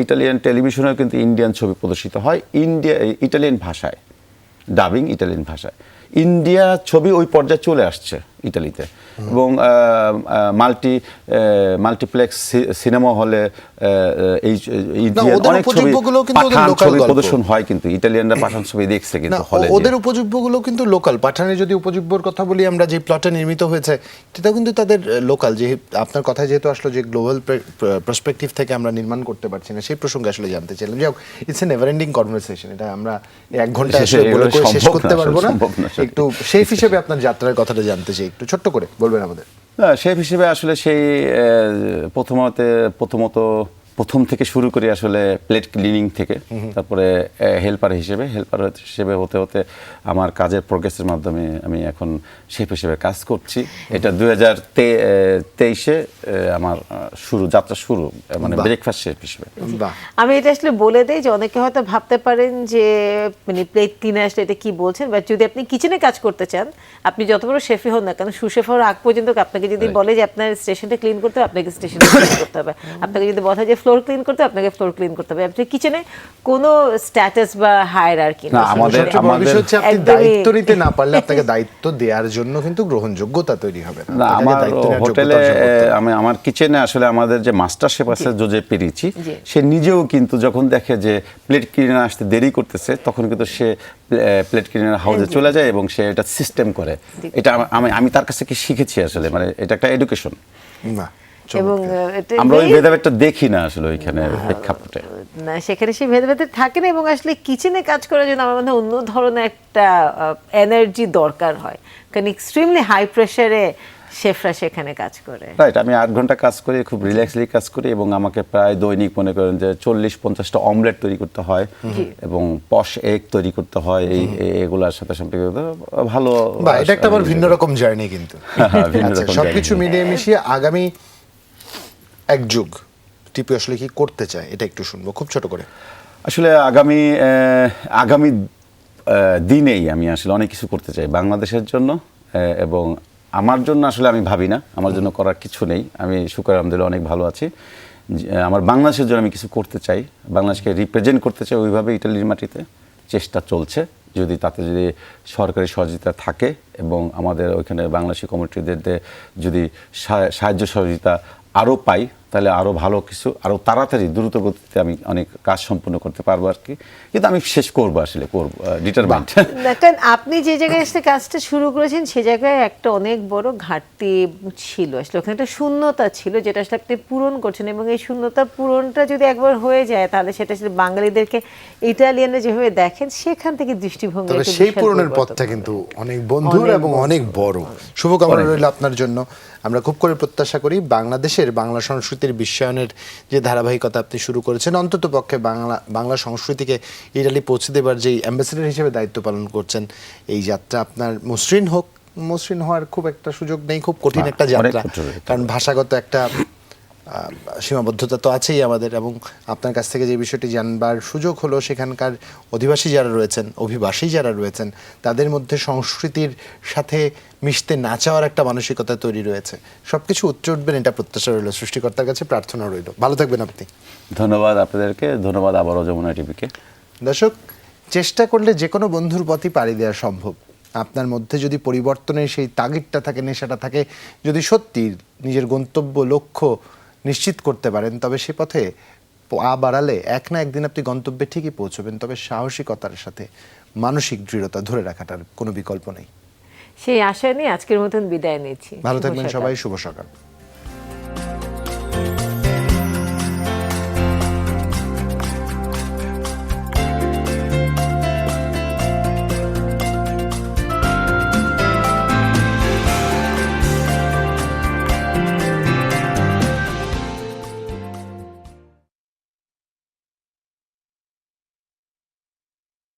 ইটালিয়ান টেলিভিশনেও কিন্তু ইন্ডিয়ান ছবি প্রদর্শিত হয় ইটালিয়ান ভাষায়, ডাবিং ইটালিয়ান ভাষায়। ইন্ডিয়া ছবি ওই পর্যায়ে চলে আসছে ইটালিতে এবং মাল্টিপ্লেক্স সিনেমা হলে এই অনেক ছবি প্রদর্শন হয়, কিন্তু ইটালিয়ানরা পাঠান ছবি দেখছে কিন্তু হলে। ওদের উপজীব্যগুলো কিন্তু লোকাল। পাঠানের যদি উপজীব্যর কথা বলি আমরা, যে প্লটে নির্মিত হয়েছে সেটাও কিন্তু তাদের লোকাল। যে আপনার কথায় যেহেতু আসলো যে গ্লোবাল পার্সপেক্টিভ থেকে আমরা নির্মাণ করতে পারছি না, সেই প্রসঙ্গে আসলে জানতে চাইলাম। যাই হোক, it's a never ending conversation, এটা আমরা 1 ঘন্টা আসলে বলে শেষ করতে পারবো না। একটু শেফ হিসেবে আপনার যাত্রার কথাটা জানতে চাই, একটু ছোট্ট করে বলবেন আমাদের। শেফ হিসেবে আসলে সেই প্রথম থেকে শুরু করি আসলে প্লেট ক্লিনিং থেকে, তারপরে হেল্পার হিসেবে হতে হতে আমার কাজের প্রোগ্রেসের মাধ্যমে আমি এখন শেফ হিসেবে কাজ করছি। এটা 2023-এ আমার যাত্রা শুরু, মানে ব্রেকফাস্ট শেফ হিসেবে। আমি এটা আসলে বলে দেই যে অনেকে হয়তো ভাবতে পারেন যে মানে প্লেট ক্লিনার আসলে এটা কি বলছেন, বা যদি আপনি কিচেনে কাজ করতে চান, আপনি যত বড় শেফই হন না কেন, সুশেফ হওয়ার আগ পর্যন্ত আপনাকে যদি বলে যে আপনার স্টেশনটা ক্লিন করতে হবে, আপনাকে স্টেশনটা ক্লিন করতে হবে। আপনাকে যদি বলা হয় যে ফ্লোর ক্লিন করতে হবে, আপনাকে ফ্লোর ক্লিন করতে হবে। আপনি কিচেনে কোনো স্ট্যাটাস বা হায়ারার্কি না, আমাদের- সবচেয়ে বড় বিষয় হচ্ছে আপনি একদমই- দায়িত্ব নিতে না পারলে আপনাকে দায়িত্ব দেওয়ার জন্য কিন্তু গ্রহণযোগ্যতা তৈরি হবে না। না, আপনাকে আমার দায়িত্ব নেওয়ার হোটেলে যোগ্যতা অর্জন করতে হবে। আমি আমার কিচেনে আসলে আমাদের যে মাস্টার শেফ আছে যে পেরিয়েছি, জি। সে নিজেও কিন্তু যখন দেখে যে প্লেট ক্লিনার আসতে দেরি করতেছে, তখন কিন্তু সে প্লেট ক্লিনার হাউসে চলে যায় এবং সে এটা সিস্টেম করে। এটা আমি তার কাছে কি শিখেছি আসলে, মানে এটা একটা এডুকেশন। না, এবং চমৎকার। এটা আমরা ওই very- ভেদাভেদটা দেখি না আসলে ওইখানে প্রেক্ষাপটে। না, সেখানে সেই ভেদে থাকে না, এবং আসলে কিচেনে কাজ করার জন্য আমার মনে হয় অন্য ধরনের একটা এনার্জি দরকার হয়, কারণ এক্সট্রিমলি হাই প্রেসারে শেফরা সেখানে কাজ করে। রাইট, আমি 8 ঘন্টা কাজ করি, খুব রিল্যাক্সলি কাজ করি এবং আমাকে প্রায় দৈনিক মনে করেন যে 40-50টা অমলেট তৈরি করতে হয় এবং পশ এগ তৈরি করতে হয়। এগুলোর সাথে সম্পর্কিত ভালো। বা এটা একটা আবার ভিন্ন রকম জার্নি কিন্তু। ভিন্ন আচ্ছা, রকম সবকিছু জায়গা। মিলিয়ে মিশিয়ে আগামী এক যুগ টিপি আসলে কি করতে চায় এটা একটু শুনবো খুব ছোট করে। আসলে আগামী দিনেই আমি আসলে অনেক কিছু করতে চাই বাংলাদেশের জন্য, এবং আমার জন্য আসলে আমি ভাবি না আমার জন্য করার কিছু নেই। আমি শুকর আলহামদুলিল্লাহ অনেক ভালো আছি। আমার বাংলাদেশের জন্য আমি কিছু করতে চাই, বাংলাদেশকে রিপ্রেজেন্ট করতে চাই, ওইভাবে ইটালির মাটিতে চেষ্টা চলছে। যদি সরকারি সহযোগিতা থাকে এবং আমাদের ওইখানে বাংলাদেশি কমিউনিটিদের যদি সাহায্য সহযোগিতা আরও পাই, তাহলে আরও ভালো কিছু, আরও তাড়াতাড়ি দ্রুত গতিতে আমি অনেক কাজ সম্পন্ন করতে পারবো আর কি। কিন্তু আমি শেষ করবো, আসলে করবো, ডিটারমাইন্ড। না, কারণ আপনি যে জায়গায় এসে কাজটা শুরু করেছেন সে জায়গায় একটা অনেক বড় ঘাটতি ছিল, আসলে ওখানে একটা শূন্যতা ছিল যেটা আসলে আপনি পূরণ করছেন, এবং এই শূন্যতা পূরণটা যদি একবার হয়ে যায় তাহলে সেটা আসলে বাঙালিদেরকে ইটালিয়ানরা যেভাবে দেখেন সেখান থেকে দৃষ্টিভঙ্গি তবে একটা সেই বিশাল পূরণের পরিবর্তন পথটা হবে। কিন্তু অনেক বন্ধুর অনেক এবং বড়। অনেক বড়। শুভকামনা রইল আপনার জন্য। আমরা খুব করে প্রত্যাশা করি বাংলাদেশের বাংলা সংস্কৃতির বিশ্বায়নের যে ধারাবাহিকতা আপনি শুরু করেছেন, অন্তত পক্ষে বাংলা সংস্কৃতিকে ইটালি পৌঁছে দেবার যেই অ্যাম্বাসেডর হিসেবে দায়িত্ব পালন করছেন, এই যাত্রা আপনার মসৃণ হোক। মসৃণ হওয়ার খুব একটা সুযোগ নেই, খুব কঠিন না, একটা অনেক যাত্রা, কঠিন। কারণ ভাষাগত একটা সীমাবদ্ধতা তো আছেই আমাদের। এবং আপনার কাছ থেকে যে বিষয়টি জানবার সুযোগ হলো, সেখানকার অধিবাসী যারা রয়েছেন, অভিবাসী যারা রয়েছেন, তাদের মধ্যে সংস্কৃতির সাথে মিশতে না চাওয়ার একটা মানসিকতা তৈরি রয়েছে। সব কিছু উচ্চ উঠবেন এটা প্রত্যাশা রইল, সৃষ্টিকর্তার কাছে প্রার্থনা রইল। ভালো থাকবেন আপনি। ধন্যবাদ আপনাদেরকে, ধন্যবাদ আবারও যমুনা টিভিকে। দর্শক, চেষ্টা করলে যে কোনো বন্ধুর পথই পাড়ি দেওয়া সম্ভব। আপনার মধ্যে যদি পরিবর্তনের সেই তাগিদটা থাকে, নেশাটা থাকে, যদি সত্যি নিজের গন্তব্য লক্ষ্য নিশ্চিত করতে পারেন, তবে সে পথে পা বাড়ালে এক না একদিন আপনি গন্তব্যে ঠিকই পৌঁছবেন। তবে সাহসিকতার সাথে মানসিক দৃঢ়তা ধরে রাখাটার কোনো বিকল্প নেই। সেই আশা নিয়ে আজকের মতন বিদায় নিচ্ছি। ভালো শুভ থাকবেন সকাল। সবাই, শুভ সকাল।